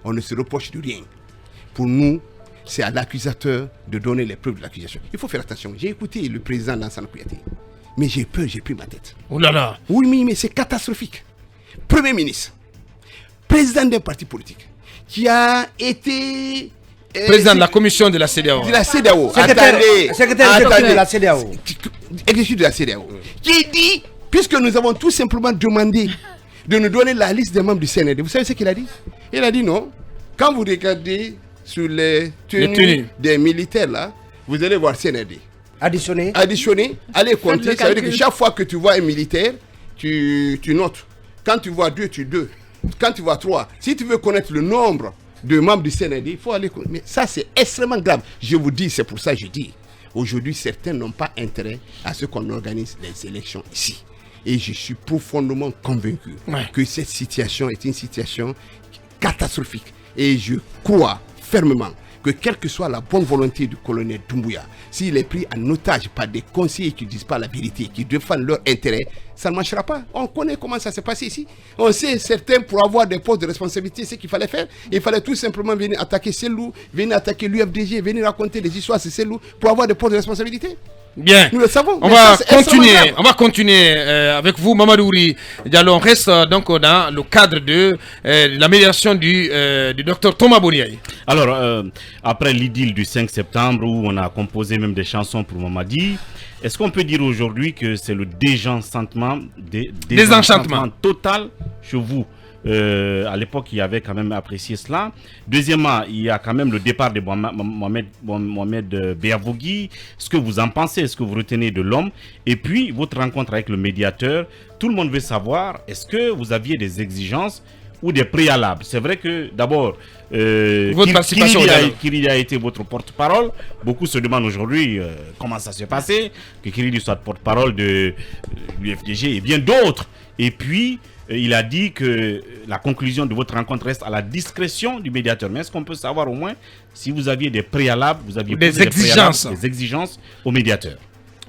on ne se reproche de rien. Pour nous, c'est à l'accusateur de donner les preuves de l'accusation. Il faut faire attention. J'ai écouté le président Lansana Kouyaté, mais j'ai peur, j'ai pris ma tête. Oh là là. Oui, mais c'est catastrophique. Premier ministre, président d'un parti politique, qui a été... président de la commission de la CEDEAO. De la CEDEAO. Secrétaire de la CEDEAO. Exécutif de la CEDEAO. Qui dit, puisque nous avons tout simplement demandé de nous donner la liste des membres du CNRD. Vous savez ce qu'il a dit? Il a dit non. Quand vous regardez sur les tenues des militaires là, vous allez voir CNRD. Additionner, allez compter. Ça veut dire que chaque fois que tu vois un militaire, tu notes. Quand tu vois 2, tu 2. Quand tu vois 3, si tu veux connaître le nombre de membres du CNRD, il faut aller... Mais ça, c'est extrêmement grave. Je vous dis, c'est pour ça que je dis. Aujourd'hui, certains n'ont pas intérêt à ce qu'on organise les élections ici. Et je suis profondément convaincu que cette situation est une situation catastrophique. Et je crois fermement que quelle que soit la bonne volonté du colonel Doumbouya, s'il est pris en otage par des conseillers qui ne disent pas la vérité, qui défendent leur intérêt, ça ne marchera pas. On connaît comment ça s'est passé ici. On sait certains pour avoir des postes de responsabilité, ce qu'il fallait faire. Il fallait tout simplement venir attaquer Selou, venir attaquer l'UFDG, venir raconter des histoires sur Selou pour avoir des postes de responsabilité. Bien, nous le savons. On va continuer avec vous, Mamadou Ouri Diallo. On reste donc dans le cadre de la médiation du docteur Thomas Boniaï. Alors, après l'idylle du 5 septembre où on a composé même des chansons pour Mamadi, est-ce qu'on peut dire aujourd'hui que c'est le désenchantement total chez vous? À l'époque, il y avait quand même apprécié cela. Deuxièmement, il y a quand même le départ de Mohamed Beavogui. Ce que vous en pensez, ce que vous retenez de l'homme. Et puis, votre rencontre avec le médiateur. Tout le monde veut savoir, est-ce que vous aviez des exigences ou des préalables? C'est vrai que d'abord, Kiridi a été votre porte-parole. Beaucoup se demandent aujourd'hui comment ça s'est passé, que Kiridi soit porte-parole de l'UFDG et bien d'autres. Et puis, il a dit que la conclusion de votre rencontre reste à la discrétion du médiateur. Mais est-ce qu'on peut savoir au moins si vous aviez des préalables, vous aviez des exigences au médiateur?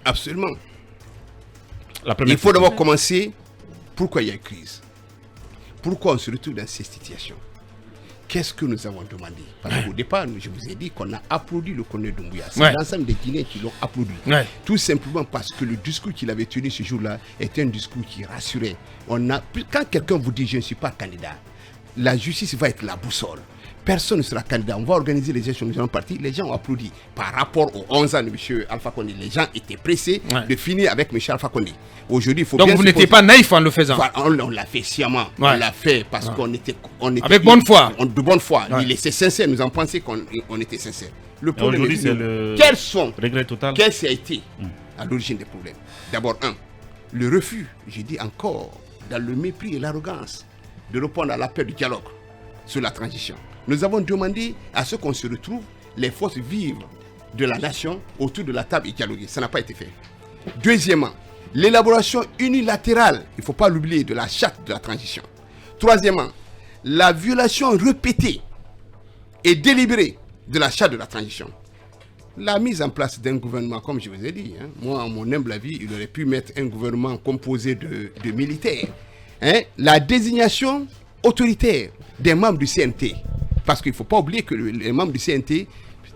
Absolument. Il faut d'abord commencer. Pourquoi il y a une crise? Pourquoi on se retrouve dans cette situation? Qu'est-ce que nous avons demandé? Parce qu'au départ, je vous ai dit qu'on a applaudi le colonel Doumbouya. C'est l'ensemble des Guinéens qui l'ont applaudi. Tout simplement parce que le discours qu'il avait tenu ce jour-là était un discours qui rassurait. Quand quelqu'un vous dit « je ne suis pas candidat », la justice va être la boussole. Personne ne sera candidat. On va organiser les élections, nous allons partir. Les gens ont applaudi. Par rapport aux 11 ans de M. Alpha Condé, les gens étaient pressés de finir avec M. Alpha Condé. Aujourd'hui, il faut donc vous n'étiez pas naïf en le faisant? On l'a fait sciemment. On l'a fait parce qu'on était... Avec bonne foi. De bonne foi. Il était sincère. Nous en pensions qu'on était sincère. Le problème est le regret total. Qu'est-ce qui a été à l'origine des problèmes? D'abord, le refus, j'ai dit encore, dans le mépris et l'arrogance, de répondre à l'appel du dialogue sur la transition. Nous avons demandé à ce qu'on se retrouve les forces vives de la nation autour de la table et dialoguer. Ça n'a pas été fait. Deuxièmement, l'élaboration unilatérale, il ne faut pas l'oublier, de la charte de la transition. Troisièmement, la violation répétée et délibérée de la charte de la transition. La mise en place d'un gouvernement, comme je vous ai dit, moi, à mon humble avis, il aurait pu mettre un gouvernement composé de militaires. La désignation autoritaire des membres du CNT. Parce qu'il ne faut pas oublier que les membres du CNT,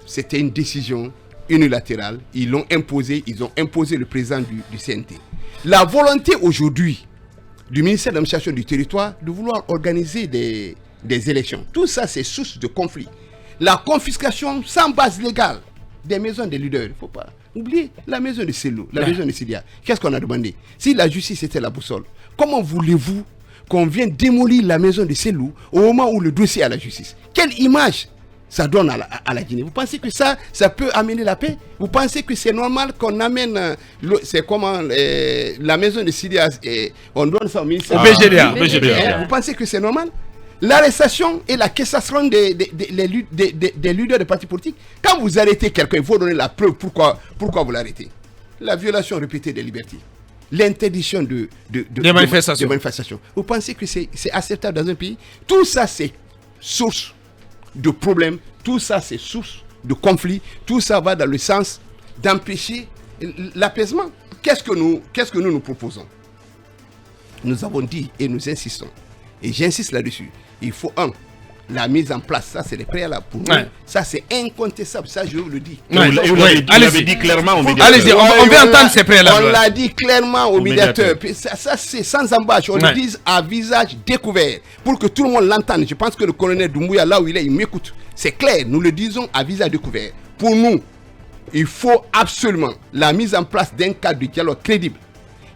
c'était une décision unilatérale. Ils l'ont imposé, ils ont imposé le président du CNT. La volonté aujourd'hui du ministère de l'administration du territoire de vouloir organiser des élections. Tout ça, c'est source de conflit. La confiscation sans base légale des maisons des leaders. Il ne faut pas oublier la maison de Selou, la maison de Sidia. Qu'est-ce qu'on a demandé? Si la justice était la boussole, comment voulez-vous qu'on vienne démolir la maison de Selou au moment où le dossier est à la justice? Quelle image ça donne à la Guinée? Vous pensez que ça peut amener la paix? Vous pensez que c'est normal qu'on amène c'est comment la maison de Sidia, on donne ça au ministère BGDA. Vous pensez que c'est normal? l'arrestation et la cassation des leaders des partis politiques. Quand vous arrêtez quelqu'un, il faut donner la preuve pourquoi vous l'arrêtez. La violation répétée des libertés. L'interdiction des manifestations. Vous pensez que c'est acceptable dans un pays? Tout ça, c'est source de problèmes. Tout ça, c'est source de conflits. Tout ça va dans le sens d'empêcher l'apaisement. Qu'est-ce que nous proposons? Nous avons dit et nous insistons. Et j'insiste là-dessus. Il faut la mise en place, ça c'est les préalables pour nous. Ça c'est incontestable, ça je vous le dis. Vous l'avez dit clairement au médiateur. Allez-y, on veut entendre ces préalables. On l'a dit clairement au médiateur. Ça c'est sans embâche, on le dit à visage découvert pour que tout le monde l'entende. Je pense que le colonel Doumbouya, là où il est, il m'écoute. C'est clair, nous le disons à visage découvert. Pour nous, il faut absolument la mise en place d'un cadre de dialogue crédible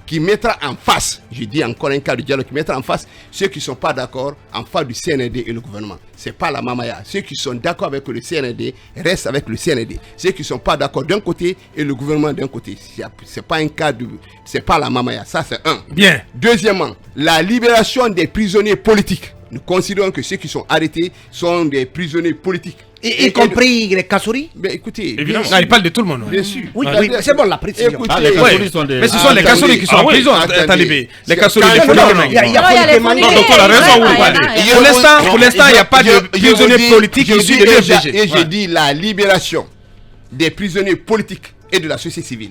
qui mettra en face, je dis encore un cas de dialogue, qui mettra en face ceux qui ne sont pas d'accord en face du CNRD et le gouvernement. Ce n'est pas la mamaya. Ceux qui sont d'accord avec le CNRD restent avec le CNRD. Ceux qui ne sont pas d'accord d'un côté et le gouvernement d'un côté. Ce n'est pas un cas de... C'est pas la mamaya. Ça, c'est un. Bien. Deuxièmement, la libération des prisonniers politiques. Nous considérons que ceux qui sont arrêtés sont des prisonniers politiques. Y compris les Kassouri? Mais écoutez, évidemment, il parle de tout le monde. Bien sûr. Oui, c'est bon la précision. Écoutez, les Kassouri sont des... Mais ce sont les Kassouri qui sont en prison, talibé. Les Kassouri, les il y a les docteur a raison. Pour l'instant, il n'y a pas de prisonniers politiques issus de l'UFDG. Et je dis la libération des prisonniers politiques et de la société civile,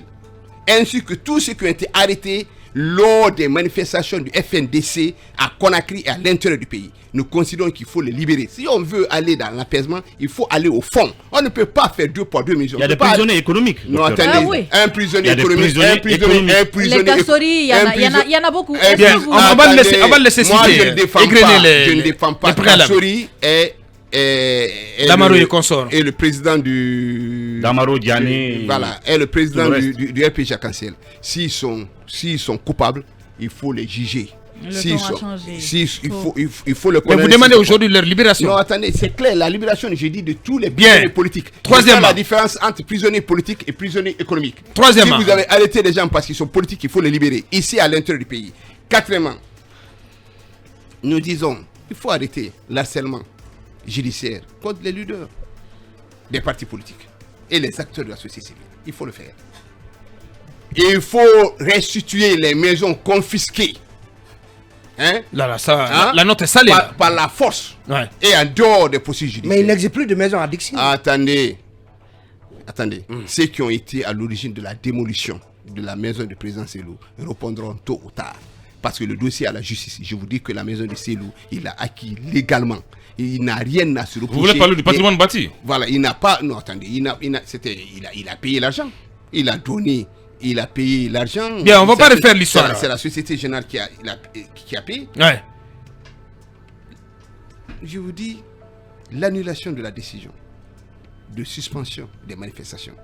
ainsi que tous ceux qui ont été arrêtés lors des manifestations du FNDC à Conakry et à l'intérieur du pays. Nous considérons qu'il faut les libérer. Si on veut aller dans l'apaisement, il faut aller au fond. On ne peut pas faire 2 poids 2 mesures. Il y a des prisonniers économiques. Non, attendez. Un prisonnier économique, un prisonnier... Les Kassouri, il y en a beaucoup. On va le laisser citer. Moi, je ne défends pas Kassouri et Damaro et consort. Et le président du... Damaro Diané. Voilà, et le président du RPG Arc-en-Ciel. S'ils sont coupables, il faut les juger. Il faut le connaître. Mais vous demandez aujourd'hui leur libération. Non, attendez, c'est clair, la libération, j'ai dit, de tous les prisonniers politiques. Troisièmement, la différence entre prisonniers politiques et prisonniers économiques. Troisièmement, si vous avez arrêté des gens parce qu'ils sont politiques, il faut les libérer, ici à l'intérieur du pays. Quatrièmement, nous disons, il faut arrêter l'harcèlement judiciaire contre les leaders des partis politiques et les acteurs de la société civile. Il faut le faire. Il faut restituer les maisons confisquées. La note est salée. Par la force et en dehors des procédures judiciaires. Mais il n'existe plus de maison à Dixie. Attendez. Ceux qui ont été à l'origine de la démolition de la maison du président Selou répondront tôt ou tard. Parce que le dossier à la justice, je vous dis que la maison de Selou, il a acquis légalement. Il n'a rien à se reprocher. Vous voulez parler du patrimoine bâti? Voilà, il n'a pas... Non, attendez, il a payé l'argent. Il a donné... Il a payé l'argent. Bien, on ne va pas refaire l'histoire. C'est la Société Générale qui a payé. Ouais. Je vous dis, l'annulation de la décision de suspension des manifestations.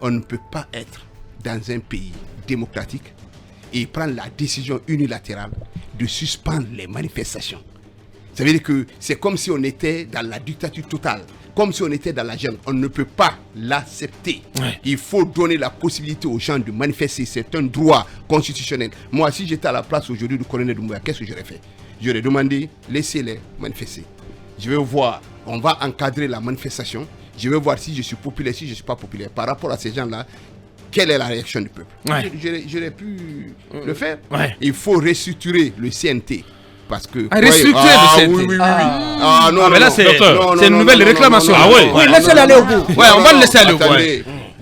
On ne peut pas être dans un pays démocratique et prendre la décision unilatérale de suspendre les manifestations. Ça veut dire que c'est comme si on était dans la dictature totale, comme si on était dans la jungle. On ne peut pas l'accepter. Ouais. Il faut donner la possibilité aux gens de manifester. C'est un droit constitutionnel. Moi, si j'étais à la place aujourd'hui du colonel Doumbouya, qu'est-ce que j'aurais fait? J'aurais demandé, laissez-les manifester. Je vais voir, on va encadrer la manifestation. Je vais voir si je suis populaire, si je ne suis pas populaire. Par rapport à ces gens-là, quelle est la réaction du peuple? Ouais. J'aurais pu le faire. Ouais. Il faut restructurer le CNT. Parce que restructurer le CNT. Oui. Non, mais là c'est une nouvelle réclamation. Oui, laissez-le aller au bout. Ouais, on va le laisser aller au bout.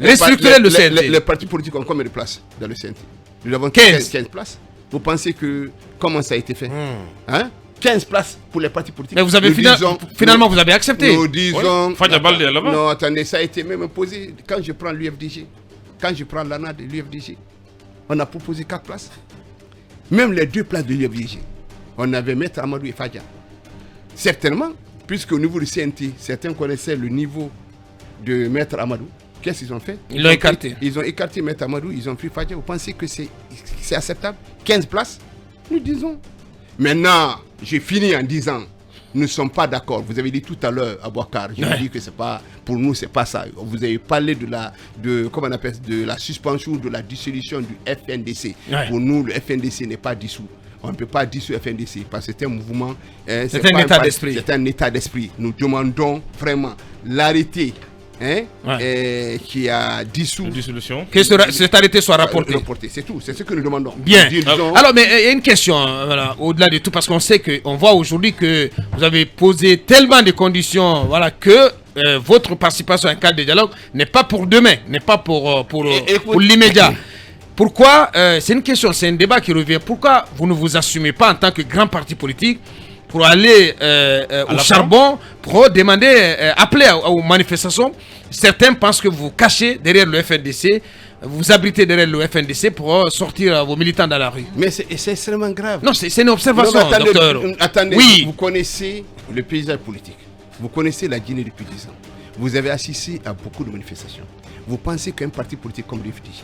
Restructurer le CNT. Les partis politiques ont combien de places dans le CNT? Nous avons 15 places. Vous pensez que comment ça a été fait? 15 places pour les partis politiques. Mais vous avez finalement vous avez accepté. Nous disons. là-bas. Non, attendez, ça a été même imposé. Quand je prends l'UFDG, quand je prends l'ANAD et l'UFDG, on a proposé 4 places. Même les 2 places de l'UFDG. On avait Maître Amadou et Fadja. Certainement, puisque au niveau du CNT, certains connaissaient le niveau de Maître Amadou. Qu'est-ce qu'ils ont fait? Ils l'ont écarté. Ils ont écarté Maître Amadou, ils ont pris Fadja. Vous pensez que c'est acceptable? 15 places? Nous disons. Maintenant, j'ai fini en disant, nous ne sommes pas d'accord. Vous avez dit tout à l'heure à Bouakar, je vous dis que c'est pas, pour nous, c'est pas ça. Vous avez parlé de la suspension, de la dissolution du FNDC. Ouais. Pour nous, le FNDC n'est pas dissous. On ne peut pas dissoudre FNDC parce que c'est un mouvement. C'est un état d'esprit. C'est un état d'esprit. Nous demandons vraiment l'arrêté qui a dissous. Dissolution. Que cet arrêté soit rapporté. C'est tout. C'est ce que nous demandons. Bien. Alors, mais il y a une question, voilà, au-delà de tout, parce qu'on sait qu'on voit aujourd'hui que vous avez posé tellement de conditions, voilà, que votre participation à un cadre de dialogue n'est pas pour demain, n'est pas pour l'immédiat. Pourquoi c'est une question, c'est un débat qui revient. Pourquoi vous ne vous assumez pas en tant que grand parti politique pour aller au charbon, pour demander, appeler aux manifestations? Certains pensent que vous cachez derrière le FNDC, vous abritez derrière le FNDC pour sortir vos militants dans la rue. Mais c'est extrêmement grave. Non, c'est une observation, attendez, docteur. Attendez, oui. Vous connaissez le paysage politique. Vous connaissez la Guinée depuis 10 ans. Vous avez assisté à beaucoup de manifestations. Vous pensez qu'un parti politique comme l'UFDG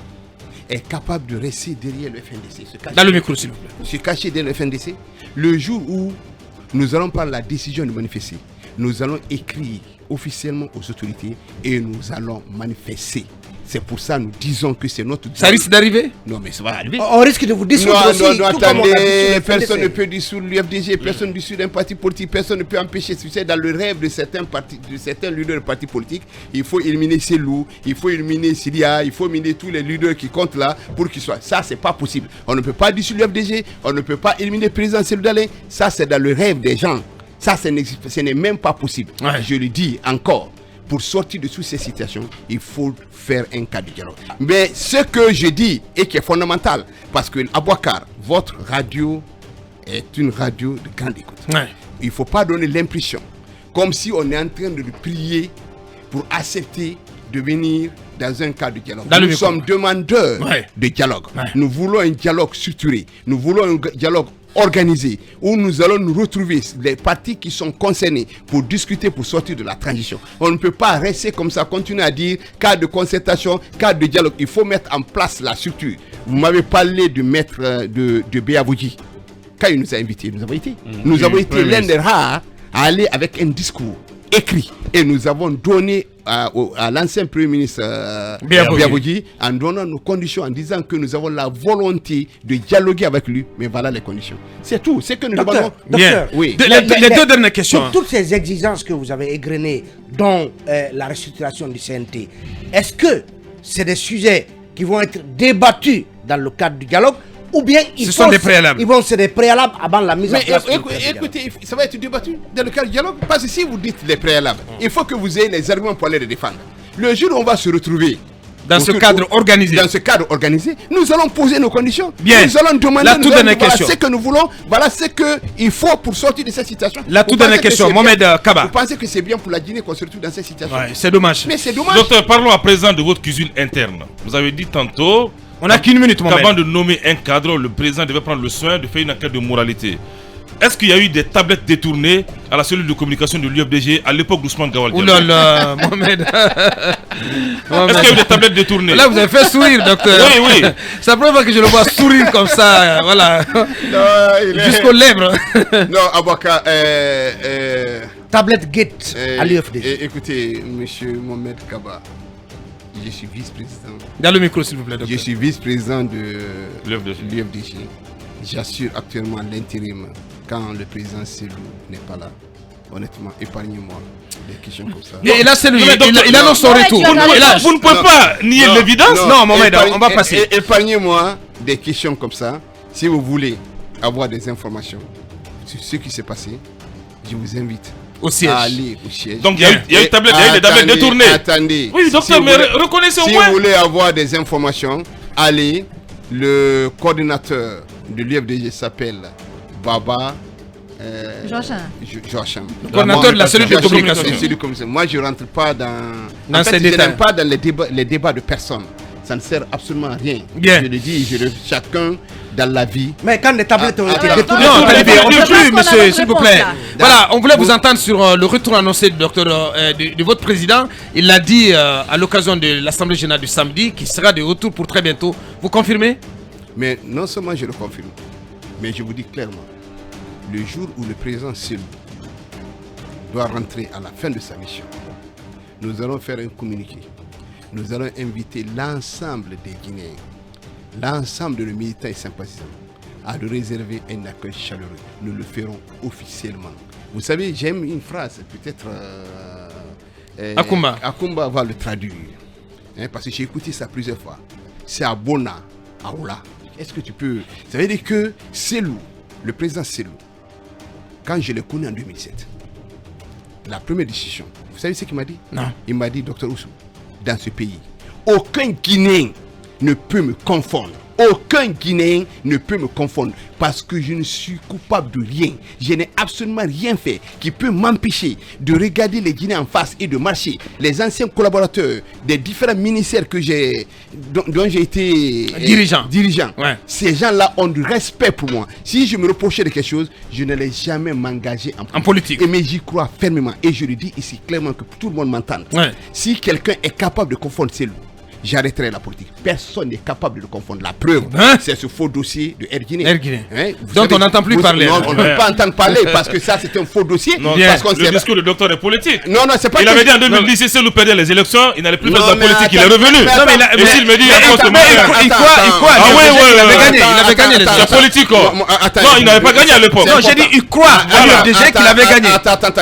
est capable de rester derrière le FNDC, dans le micro, s'il vous plaît, se cacher derrière le FNDC? Le jour où nous allons prendre la décision de manifester, nous allons écrire officiellement aux autorités et nous allons manifester. C'est pour ça que nous disons que c'est notre... Ça risque d'arriver? Non, mais ça va arriver. On risque de vous dissoudre aussi. Non, attendez, personne ne peut dissoudre l'UFDG, personne ne dissoudre un parti politique, personne ne peut empêcher. C'est dans le rêve de certains leaders de partis politiques. Il faut éliminer Selou, il faut éliminer Syria, il faut éliminer tous les leaders qui comptent là pour qu'ils soient... Ça, c'est pas possible. On ne peut pas dissoudre l'UFDG, on ne peut pas éliminer le président Selou Dalin. Ça, c'est dans le rêve des gens. Ça, ce n'est même pas possible. Ouais. Je le dis encore. Pour sortir de toutes ces situations, il faut faire un cas de dialogue. Mais ce que je dis et qui est fondamental, parce que Abouakar, votre radio est une radio de grande écoute. Ouais. Il ne faut pas donner l'impression, comme si on est en train de le prier pour accepter de venir dans un cas de dialogue. Nous sommes demandeurs de dialogue. Ouais. Nous voulons un dialogue structuré. Nous voulons un dialogue organisé où nous allons nous retrouver les partis qui sont concernés pour discuter, pour sortir de la transition. On ne peut pas rester comme ça, continuer à dire cadre de concertation, cadre de dialogue. Il faut mettre en place la structure. Vous m'avez parlé du maître de Béavoudi. Quand il nous a invités, nous avons été. Nous avons été l'un des rares à aller avec un discours écrit. Et nous avons donné à l'ancien Premier ministre Béavoudi en donnant nos conditions, en disant que nous avons la volonté de dialoguer avec lui, mais voilà les conditions. C'est tout, c'est que nous demandons. Docteur, oui. Les deux dernières questions. Toutes ces exigences que vous avez égrenées, dont la restructuration du CNT, est-ce que c'est des sujets qui vont être débattus dans le cadre du dialogue? Ou bien ce sont des préalables. Ils vont ser des préalables avant la mise en place. Écoutez, ça va être débattu dans le cadre du dialogue. Parce que si vous dites les préalables, il faut que vous ayez les arguments pour aller les défendre. Le jour où on va se retrouver dans ce cadre organisé, nous allons poser nos conditions. Bien. Nous allons demander voilà ce que nous voulons, voilà ce qu'il faut pour sortir de cette situation. La toute dernière question, Mohamed Kaba. Vous pensez que c'est bien pour la Guinée qu'on se retrouve dans cette situation? C'est dommage. Mais c'est dommage. Docteur, parlons à présent de votre cuisine interne. Vous avez dit tantôt... On n'a qu'une minute, Mohamed. Avant de nommer un cadre, le président devait prendre le soin de faire une enquête de moralité. Est-ce qu'il y a eu des tablettes détournées à la cellule de communication de l'UFDG à l'époque d'Ousmane Gawal? Ouh là là, Mohamed. Est-ce qu'il y a eu des tablettes détournées? Là, vous avez fait sourire, docteur. Oui. C'est la première fois que je le vois sourire comme ça, voilà. Jusqu'aux lèvres. Non, Abouaka, tablette gate à l'UFDG. Écoutez, monsieur Mohamed Kaba, je suis vice-président. Dans le micro, s'il vous plaît, docteur. Je suis vice-président de l'UFDG. J'assure actuellement l'intérim quand le président Selou n'est pas là. Honnêtement, épargnez-moi des questions comme ça. Et là, Selou, il annonce son retour. Vous ne pouvez pas nier l'évidence. Non, Mohamed, on va passer. Épargnez-moi des questions comme ça. Si vous avoir des informations sur ce qui s'est passé, je vous invite à aller au siège. Donc il y a eu des tablettes détournées. Attendez. Oui, docteur, mais reconnaissez au moins. Si vous voulez avoir des informations, allez. Le coordinateur de l'UFDG s'appelle Baba Joachim. Le coordinateur de la cellule de communication. Moi, je ne rentre pas dans ces détails. Je n'aime pas dans les débats de personnes. Ça ne sert absolument à rien. Bien. Je le dis, chacun dans la vie. Mais quand les tablettes ont été détournées, non, on ne peut plus, monsieur, s'il vous plaît. Voilà, on voulait vous entendre sur le retour annoncé de votre président. Il l'a dit à l'occasion de l'Assemblée générale du samedi, qui sera de retour pour très bientôt. Vous confirmez? Mais non seulement je le confirme, mais je vous dis clairement, le jour où le président Selou doit rentrer à la fin de sa mission, nous allons faire un communiqué. Nous allons inviter l'ensemble des Guinéens, l'ensemble de militants et sympathisants à lui réserver un accueil chaleureux. Nous le ferons officiellement. Vous savez, j'aime une phrase, peut-être Akumba va le traduire. Parce que j'ai écouté ça plusieurs fois. C'est Abona, Aoula. Est-ce que tu peux... Ça veut dire que Selou, le président Selou, quand je l'ai connu en 2007, la première décision, vous savez ce qu'il m'a dit? Non. Il m'a dit, Dr Oussou, dans ce pays, aucun Guinéen ne peut me confondre. Aucun Guinéen ne peut me confondre parce que je ne suis coupable de rien. Je n'ai absolument rien fait qui peut m'empêcher de regarder les Guinéens en face et de marcher. Les anciens collaborateurs des différents ministères dont j'ai été dirigeant. Ouais. Ces gens-là ont du respect pour moi. Si je me reprochais de quelque chose, je n'allais jamais m'engager en politique. Mais j'y crois fermement et je le dis ici clairement que tout le monde m'entende. Ouais. Si quelqu'un est capable de confondre Selou, j'arrêterai la politique. Personne n'est capable de le confondre. La preuve, c'est ce faux dossier de Erguiné. Dont on n'entend plus parler. Non, on ne peut pas entendre parler parce que ça, c'est un faux dossier. Non, parce qu'on le discours du docteur est politique. Non, c'est pas. Il avait dit en 2010, si Selou perdait les élections, il n'allait plus faire de la politique. Il est revenu. Et s'il me dit, il avait gagné les élections. C'est politique. Non, il n'avait pas gagné à l'époque. Non, j'ai dit, il croit à l'UFDG qu'il avait gagné.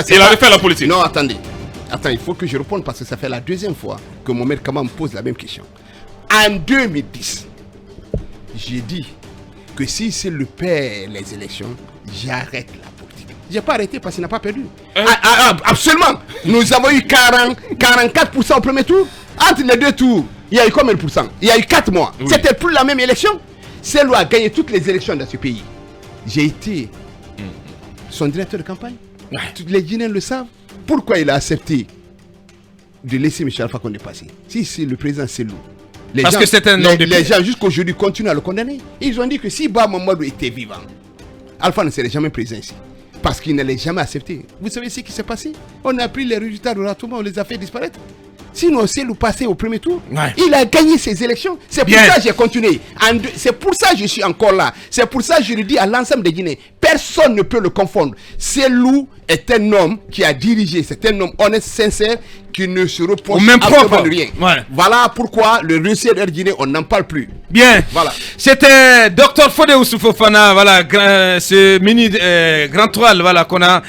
Il avait fait la politique. Non, attendez, il faut que je réponde parce que ça fait la deuxième fois que Mohamed Kama me pose la même question. En 2010, j'ai dit que si c'est le perd les élections, j'arrête la politique. Je n'ai pas arrêté parce qu'il n'a pas perdu. Absolument. Nous avons eu 44% au premier tour. Entre les deux tours, il y a eu combien de pourcents? Il y a eu 4 mois. Oui. C'était plus la même élection. Selou a gagné toutes les élections dans ce pays. J'ai été son directeur de campagne. Tous les Guinéens le savent. Pourquoi il a accepté de laisser Michel Alpha Condé passer? Si c'est le président Selou. Parce que c'est un homme de les gens jusqu'aujourd'hui continuent à le condamner. Ils ont dit que si Ba Mamadou était vivant, Alpha ne serait jamais président ici. Parce qu'il ne l'ait jamais accepté. Vous savez ce qui s'est passé? On a pris les résultats de Ratouma, on les a fait disparaître. Sinon, Selou passait au premier tour. Ouais. Il a gagné ses élections. C'est pour ça que j'ai continué. C'est pour ça que je suis encore là. C'est pour ça que je le dis à l'ensemble des Guinéens. Personne ne peut le confondre. Selou est un homme qui a dirigé. C'est un homme honnête, sincère, qui ne se reproche absolument de rien. Ouais. Voilà pourquoi le dossier de Guinée, on n'en parle plus. Bien. Voilà. C'était Dr Fodé Oussou Fofana, voilà, ce mini grand toile, voilà, qu'on a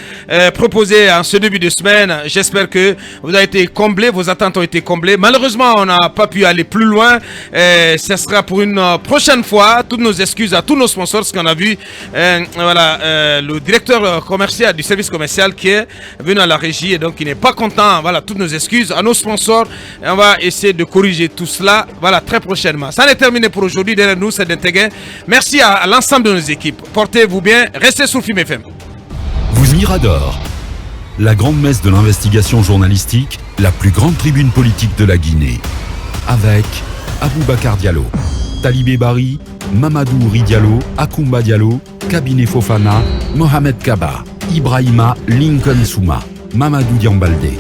proposé en ce début de semaine. J'espère que vous avez été comblés, vos attentes ont été comblées. Malheureusement, on n'a pas pu aller plus loin. Ce sera pour une prochaine fois. Toutes nos excuses à tous nos sponsors, ce qu'on a vu. Voilà, le directeur commercial du service commercial qui est venu à la régie et donc il n'est pas content. Voilà, toutes nos excuses à nos sponsors. Et on va essayer de corriger tout cela. Voilà, très prochainement. Ça n'est terminé pour aujourd'hui. Derrière nous, c'est d'Intéguin. Merci à l'ensemble de nos équipes. Portez-vous bien. Restez sur Film FM. Vous Mirador, la grande messe de l'investigation journalistique, la plus grande tribune politique de la Guinée. Avec Aboubacar Diallo, Talibé Bari, Mamadou Ouri Diallo, Akumba Diallo, Kabinet Fofana, Mohamed Kaba, Ibrahima Lincoln Souma, Mamadou Diambaldé.